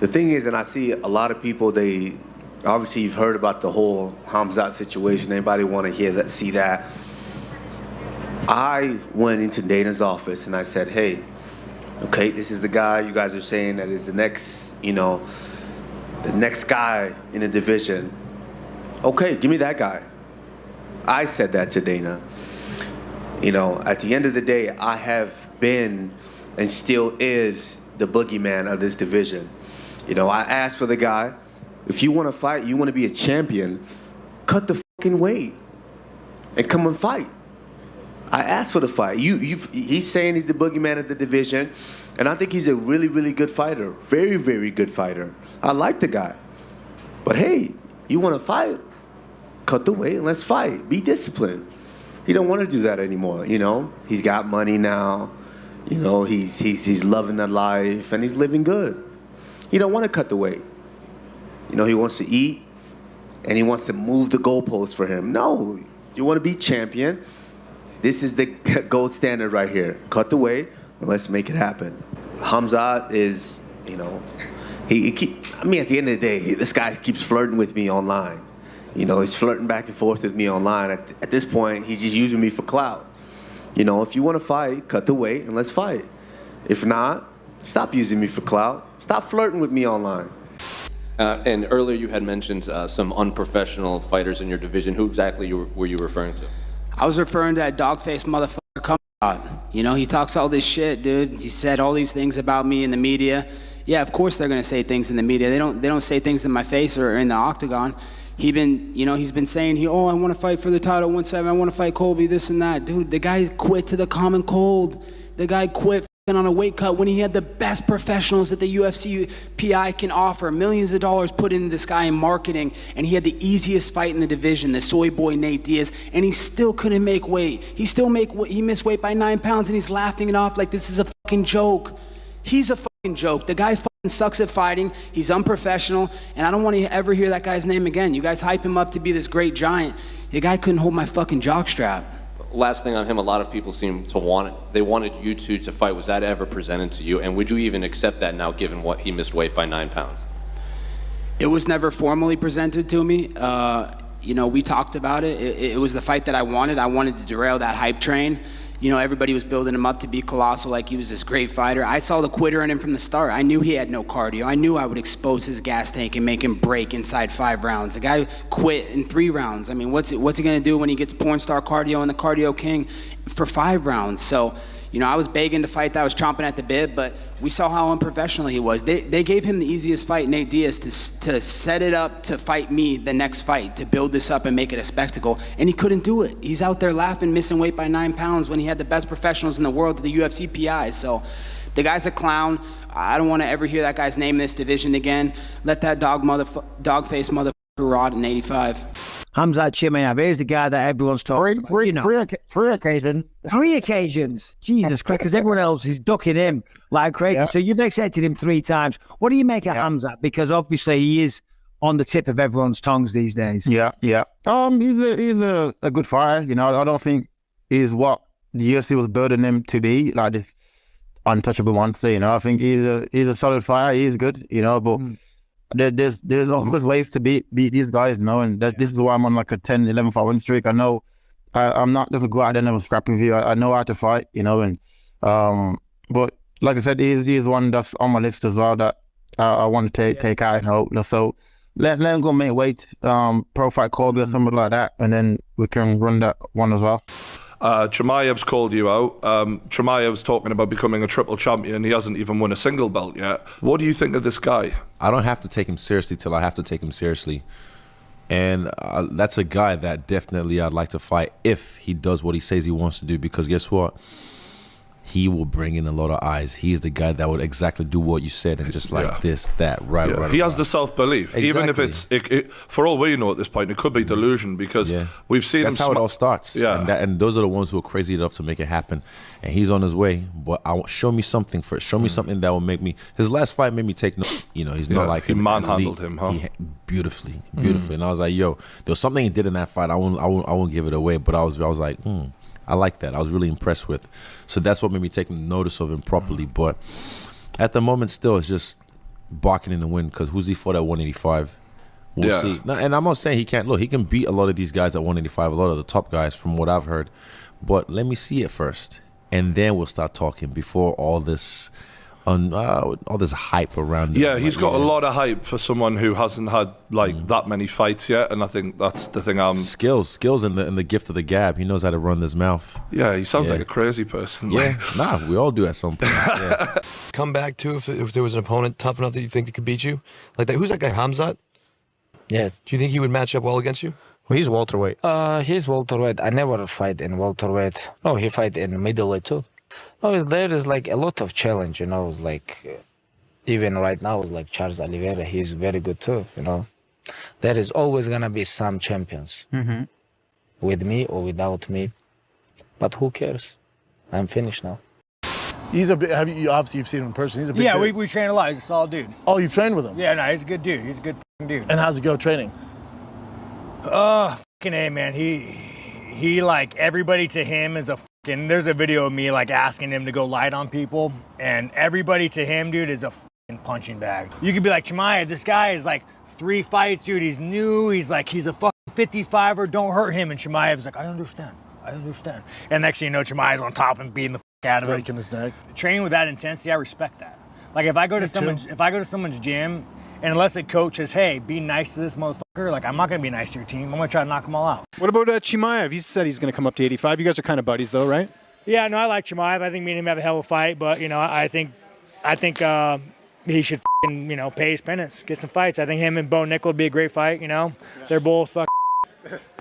The thing is, and I see a lot of people, they obviously you've heard about the whole Khamzat situation. Anybody want to hear that, see that? I went into Dana's office and I said, hey, okay, this is the guy you guys are saying that is the next, the next guy in the division. Okay, give me that guy. I said that to Dana. At the end of the day, I have been and still is the boogeyman of this division. I asked for the guy. If you want to fight, you want to be a champion, cut the fucking weight and come and fight. I asked for the fight. He's saying he's the boogeyman of the division, and I think he's a really, really good fighter. Very, very good fighter. I like the guy. But hey, you want to fight? Cut the weight and let's fight. Be disciplined. He don't want to do that anymore. He's got money now. He's loving the life and he's living good. He don't want to cut the weight. He wants to eat and he wants to move the goalposts for him. No, you want to be champion. This is the gold standard right here. Cut the weight and let's make it happen. Khamzat is, at the end of the day, this guy keeps flirting with me online. He's flirting back and forth with me online. At this point, he's just using me for clout. If you want to fight, cut the weight and let's fight. If not, stop using me for clout. Stop flirting with me online. And earlier you had mentioned some unprofessional fighters in your division. Who exactly were you referring to? I was referring to that dog-faced motherfucker Khamzat. He talks all this shit, dude. He said all these things about me in the media. Yeah, of course they're gonna say things in the media. They don't say things in my face or in the octagon. He's been saying, I want to fight for the title 170. I want to fight Colby, this and that. Dude, the guy quit to the common cold. The guy quit on a weight cut when he had the best professionals that the UFC PI can offer. Millions of dollars put into this guy in marketing, and he had the easiest fight in the division, the soy boy Nate Diaz, and he still couldn't make weight. He missed weight by 9 pounds, and he's laughing it off like this is a fucking joke. He's a fucking joke. The guy fucking sucks at fighting. He's unprofessional, and I don't want to ever hear that guy's name again. You guys hype him up to be this great giant. The guy couldn't hold my fucking jockstrap. Last thing on him, a lot of people seem to want it. They wanted you two to fight. Was that ever presented to you? And would you even accept that now, given what he missed weight by 9 pounds? It was never formally presented to me. We talked about it. It was the fight that I wanted. I wanted to derail that hype train. Everybody was building him up to be colossal, like he was this great fighter. I saw the quitter in him from the start. I knew he had no cardio. I knew I would expose his gas tank and make him break inside 5 rounds. The guy quit in 3 rounds. I mean, what's he gonna do when he gets porn star cardio and the cardio king for 5 rounds? So, I was begging to fight that. I was chomping at the bit, but we saw how unprofessional he was. They gave him the easiest fight, Nate Diaz, to set it up to fight me the next fight, to build this up and make it a spectacle, and he couldn't do it. He's out there laughing, missing weight by 9 pounds when he had the best professionals in the world at the UFC PI. So the guy's a clown. I don't want to ever hear that guy's name in this division again. Let that dog-faced motherfucker rot in 85. Khamzat Chimaev, here's the guy that everyone's talking about. Three occasions. 3 occasions. Jesus Christ, because everyone else is ducking him like crazy. Yeah. So you've accepted him 3 times. What do you make of Khamzat? Because obviously he is on the tip of everyone's tongues these days. Yeah. He's a good fighter. I don't think he's what the UFC was building him to be, like this untouchable monster. I think he's a solid fighter. He's good. But. There's always ways to beat these guys, and this is why I'm on like a 10, 11 fight win streak. I know I'm not just go out there and have a scrap with you. I know how to fight, but like I said, he's one that's on my list as well that I want to take out and hope. So let him go make weight, pro fight Colby or something like that, and then we can run that one as well. Chimaev's called you out. Chimaev's talking about becoming a triple champion. He hasn't even won a single belt yet. What do you think of this guy? I don't have to take him seriously till I have to take him seriously. And that's a guy that definitely I'd like to fight if he does what he says he wants to do, because guess what? He will bring in a lot of eyes. He's the guy that would exactly do what you said and just like this, that, right. He has the self-belief. Exactly. Even if it's, for all we know at this point, it could be delusion because we've seen That's how it all starts. Yeah. And those are the ones who are crazy enough to make it happen. And he's on his way. But show me something first. Show me something that will make me. His last fight made me take no. He's not like he manhandled him, huh? Beautifully. And I was like, yo, there was something he did in that fight. I won't give it away. But I was like, I like that. I was really impressed with. So that's what made me take notice of him properly. But at the moment, still, it's just barking in the wind because who's he fought at 185? We'll see. No, and I'm not saying he can't. Look, he can beat a lot of these guys at 185, a lot of the top guys from what I've heard. But let me see it first, and then we'll start talking before all this hype around him. Yeah, he's got a lot of hype for someone who hasn't had that many fights yet, and I think that's the thing. Skills and the gift of the gab. He knows how to run his mouth. Yeah, he sounds like a crazy person. Yeah, we all do at some point. Yeah. Come back too if there was an opponent tough enough that you think that could beat you, like that. Who's that guy, Khamzat? Yeah. Do you think he would match up well against you? Well, he's welterweight. He's welterweight. I never fight in welterweight. No, he fight in middleweight too. No, there is like a lot of challenge, you know, like even right now, like Charles Oliveira, he's very good too, you know. There is always gonna be some champions with me or without me, but who cares? I'm finished now. He's a bit. Obviously you've seen him in person. He's a big dude. we train a lot. He's a solid dude. Oh, you've trained with him? Yeah, no, he's a good dude. He's a good dude. And how's it go training? Fucking A, man. He like everybody to him is a fucking. There's a video of me like asking him to go light on people, and everybody to him, dude, is a fucking punching bag. You could be like, Chimaev, this guy is like 3 fights, dude. He's new. He's a fucking 55er. Don't hurt him. And Chimaev's like, I understand. And next thing you know, Chimaev's on top and beating the out of him. Breaking his neck. Training with that intensity, I respect that. Like if I go to someone's gym, and unless a coach says, hey, be nice to this motherfucker, like I'm not gonna be nice to your team. I'm gonna try to knock them all out. What about Chimaev? He said he's gonna come up to 85. You guys are kind of buddies though, right? Yeah, no, I like Chimaev. I think me and him have a hell of a fight, but you know, I think he should pay his penance, get some fights. I think him and Bo Nickel would be a great fight. You know, they're both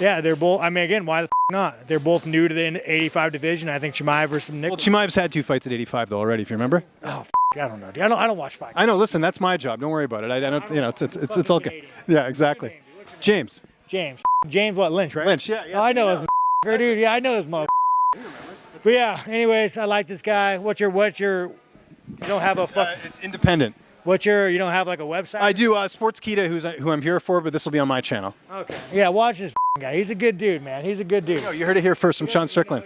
yeah, they're both. I mean, again, why the not? They're both new to the 85 division. I think Chimaev versus Nickel. Well, Chimaev's had 2 fights at 85 though already, if you remember. Oh, I don't know, dude. I don't watch fights. I know. Listen, that's my job. Don't worry about it. I don't. You know, it's okay. Yeah, exactly. James. What, Lynch, right? Lynch. Yeah. Oh, I know this dude. Yeah, I know this motherfucker. But yeah, anyways, I like this guy. What's your? You don't have a fuck. It's independent. You don't have like a website? I do. Sportskita, who I'm here for, but this will be on my channel. Okay. Yeah, watch this guy. He's a good dude, man. He's a good dude. No, you heard it here first from Sean Strickland.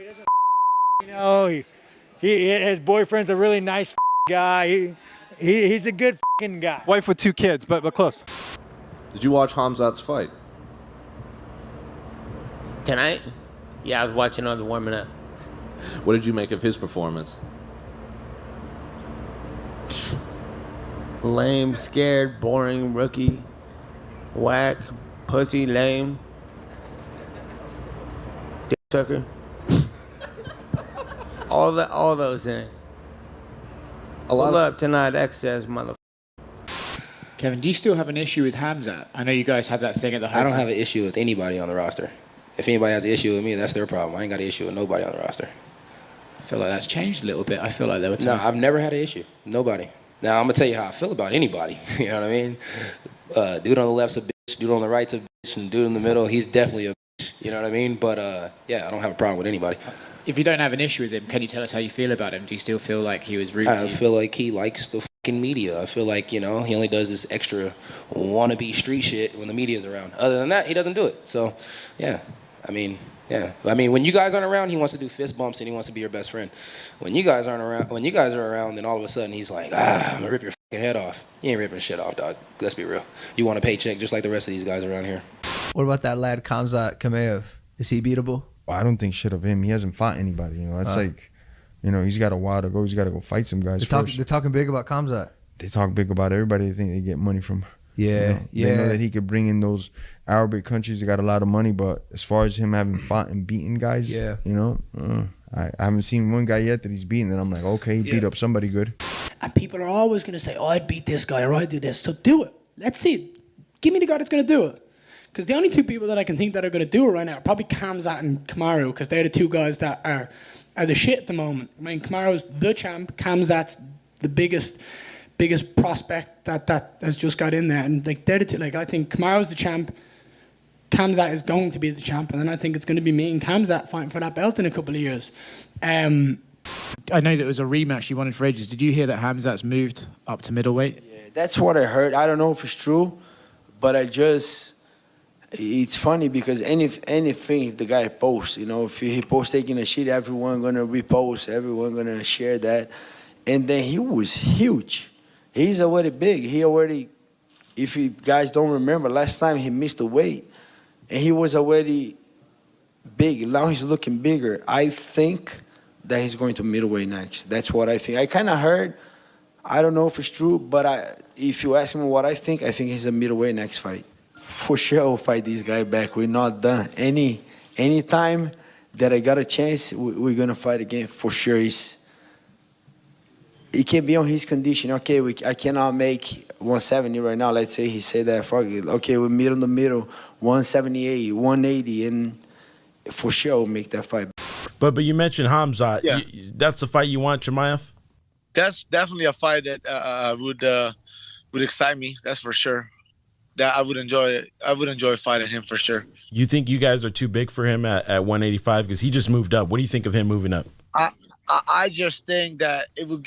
His boyfriend's a really nice guy. He's a good guy. Wife with 2 kids, but close. Did you watch Khamzat's fight? Tonight? Yeah, I was watching all the warming up. What did you make of his performance? Lame, scared, boring, rookie, whack, pussy, lame, dick sucker. all those things. Pull up tonight, excess, motherfucker. Kevin, do you still have an issue with Khamzat? I know you guys had that thing at the hotel. I don't have an issue with anybody on the roster. If anybody has an issue with me, that's their problem. I ain't got an issue with nobody on the roster. I feel like that's changed a little bit. I feel like there were times. No, I've never had an issue. Nobody. Now, I'm going to tell you how I feel about anybody. You know what I mean? Dude on the left's a bitch. Dude on the right's a bitch. And dude in the middle, he's definitely a bitch. You know what I mean? But, yeah, I don't have a problem with anybody. If you don't have an issue with him, can you tell us how you feel about him? Do you still feel like he was rude to you? I feel like he likes the fucking media. I feel like, he only does this extra wannabe street shit when the media's around. Other than that, he doesn't do it. So, yeah. I mean, when you guys aren't around, he wants to do fist bumps and he wants to be your best friend. When you guys are around, then all of a sudden he's like, I'm gonna rip your fucking head off. You ain't ripping shit off, dog. Let's be real. You want a paycheck just like the rest of these guys around here. What about that lad Khamzat Chimaev? Is he beatable? Well, I don't think shit of him. He hasn't fought anybody. It's like, he's got a while to go. He's got to go fight some guys first. They're talking big about Khamzat. They talk big about everybody. They think they get money from. Yeah, They know that he could bring in those Arabic countries that got a lot of money, but as far as him having fought and beaten guys, I haven't seen one guy yet that he's beaten that I'm like, okay, he beat up somebody good. And people are always going to say, oh, I'd beat this guy or I'd do this. So do it. Let's see it. Give me the guy that's going to do it. Because the only 2 people that I can think that are going to do it right now are probably Khamzat and Kamaru, because they're the 2 guys that are the shit at the moment. I mean, Kamaru's the champ. Khamzat's the biggest prospect that has just got in there, and like they're the 2. Like I think Kamaru's the champ, Khamzat is going to be the champ, and then I think it's going to be me and Khamzat fighting for that belt in a couple of years. I know that was a rematch you wanted for ages. Did you hear that Khamzat's moved up to middleweight? Yeah, that's what I heard. I don't know if it's true, but it's funny because anything if the guy posts, if he posts taking a shit, everyone gonna repost, everyone gonna share that, and then he was huge. He's already big. If you guys don't remember, last time he missed the weight, and he was already big. Now he's looking bigger. I think that he's going to middleweight next. That's what I think. I kind of heard. I don't know if it's true, but if you ask me what I think he's a middleweight next fight. For sure, I'll fight this guy back. We're not done. Any time that I got a chance, we're gonna fight again. For sure, it can be on his condition. Okay, I cannot make 170 right now. Let's say he said that. Fuck it. Okay, we meet in the middle, 178, 180, and for sure we'll make that fight. But you mentioned Khamzat. Yeah. That's the fight you want, Chimaev? That's definitely a fight that would excite me. That's for sure. That I would enjoy fighting him for sure. You think you guys are too big for him at 185 because he just moved up? What do you think of him moving up? I just think that it will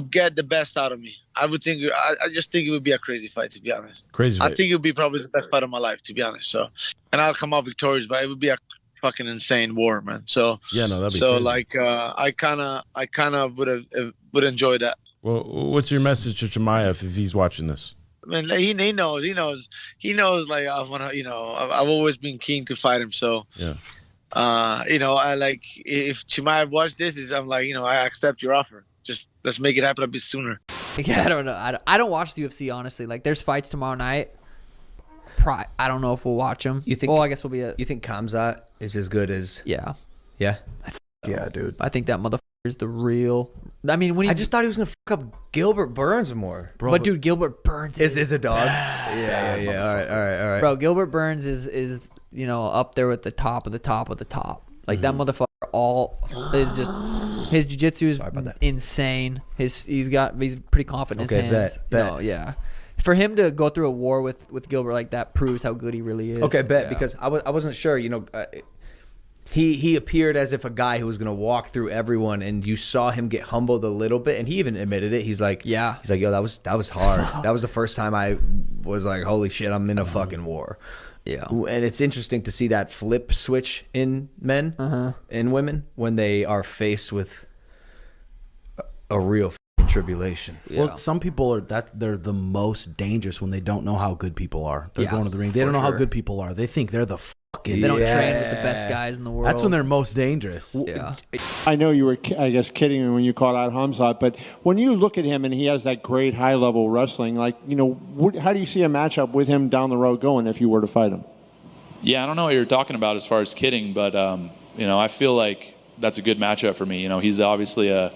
get the best out of me. I just think it would be a crazy fight, to be honest. Crazy fight. I think it would be probably the best fight of my life, to be honest. So, and I'll come out victorious, but it would be a fucking insane war, man. So yeah, no, that'd be so crazy. like I kind of would enjoy that. Well, what's your message to Chimaev if he's watching this? I mean, he knows. Like I wanna, I've always been keen to fight him. So yeah, I like if Chimaev watched this, I'm like, I accept your offer. Just let's make it happen a bit sooner. Yeah, I don't know. I don't watch the UFC, honestly. Like, there's fights tomorrow night. I don't know if we'll watch them. You think? Well, I guess we'll be. You think Khamzat is as good as? Yeah. Yeah. Yeah, dude. I think that motherfucker is the real. I mean, when I just thought he was gonna fuck up Gilbert Burns more, bro. But dude, Gilbert Burns is a dog. Yeah. All right. Bro, Gilbert Burns is up there with the top of the top of the top. Like that motherfucker. Is just his jiu-jitsu is insane. He's pretty confident in his hands. Bet. Yeah. For him to go through a war with Gilbert like that proves how good he really is. Okay, because I wasn't sure. He appeared as if a guy who was gonna walk through everyone, and you saw him get humbled a little bit, and he even admitted it. He's like, yo, that was hard. That was the first time I was like, holy shit, I'm in a fucking war. Yeah, and it's interesting to see that flip switch in men and women when they are faced with a real tribulation. Yeah. Well, some people they're the most dangerous when they don't know how good people are. They're going to the ring. They don't know how good people are. They think they're the fucking. They don't train with the best guys in the world. That's when they're most dangerous. Yeah. I know you were, I guess, kidding when you called out Khamzat, but when you look at him and he has that great high-level wrestling, like, how do you see a matchup with him down the road going if you were to fight him? Yeah, I don't know what you're talking about as far as kidding, but I feel like that's a good matchup for me. He's obviously a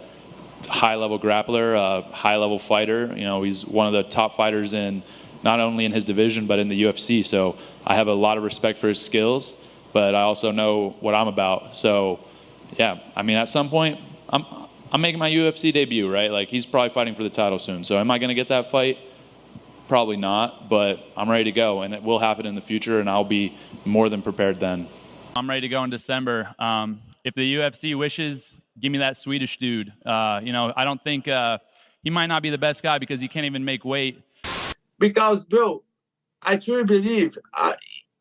high-level grappler, a high-level fighter. He's one of the top fighters in not only in his division but in the UFC. So I have a lot of respect for his skills, but I also know what I'm about. So yeah, I mean, at some point, I'm making my UFC debut, right? Like, he's probably fighting for the title soon. So am I going to get that fight? Probably not, but I'm ready to go, and it will happen in the future, and I'll be more than prepared then. I'm ready to go in December. If the UFC wishes, give me that Swedish dude. I don't think he might not be the best guy because he can't even make weight. Because, bro, I truly believe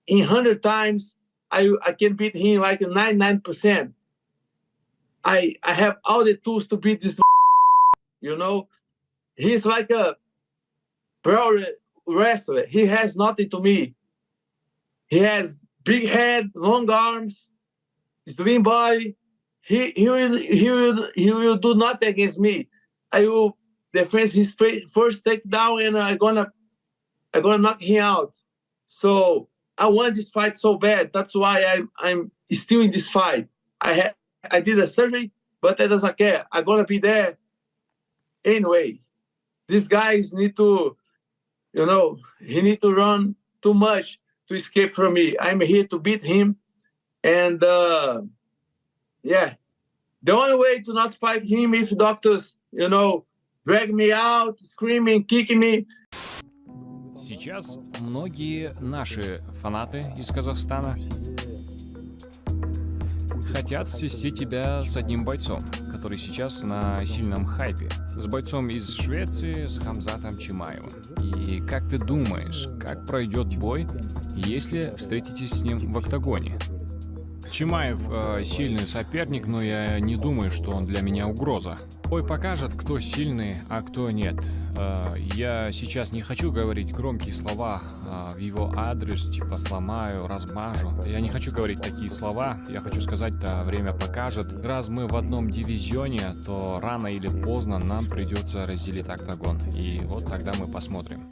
in 100 times I can beat him like 99%. I have all the tools to beat this. He's like a pro wrestler. He has nothing to me. He has big head, long arms, slim body. He will do nothing against me. I will defend his first takedown, and I'm gonna knock him out. So I want this fight so bad. That's why I'm still in this fight. I did a surgery, but that doesn't care. I'm gonna be there anyway. These guys need to, he need to run too much to escape from me. I'm here to beat him, and yeah, the only way to not fight him if doctors, drag me out, screaming, kicking me. Сейчас многие наши фанаты из Казахстана хотят свести тебя с одним бойцом, который сейчас на сильном хайпе, с бойцом из Швеции, с Khamzatом Chimaevым. И как ты думаешь, как пройдет бой, если встретитесь с ним в октагоне? Чимаев сильный соперник, но я не думаю, что он для меня угроза. Бой покажет, кто сильный, а кто нет. Я сейчас не хочу говорить громкие слова в его адрес, типа сломаю, размажу. Я не хочу говорить такие слова. Я хочу сказать, да, время покажет. Раз мы в одном дивизионе, то рано или поздно нам придется разделить октагон. И вот тогда мы посмотрим.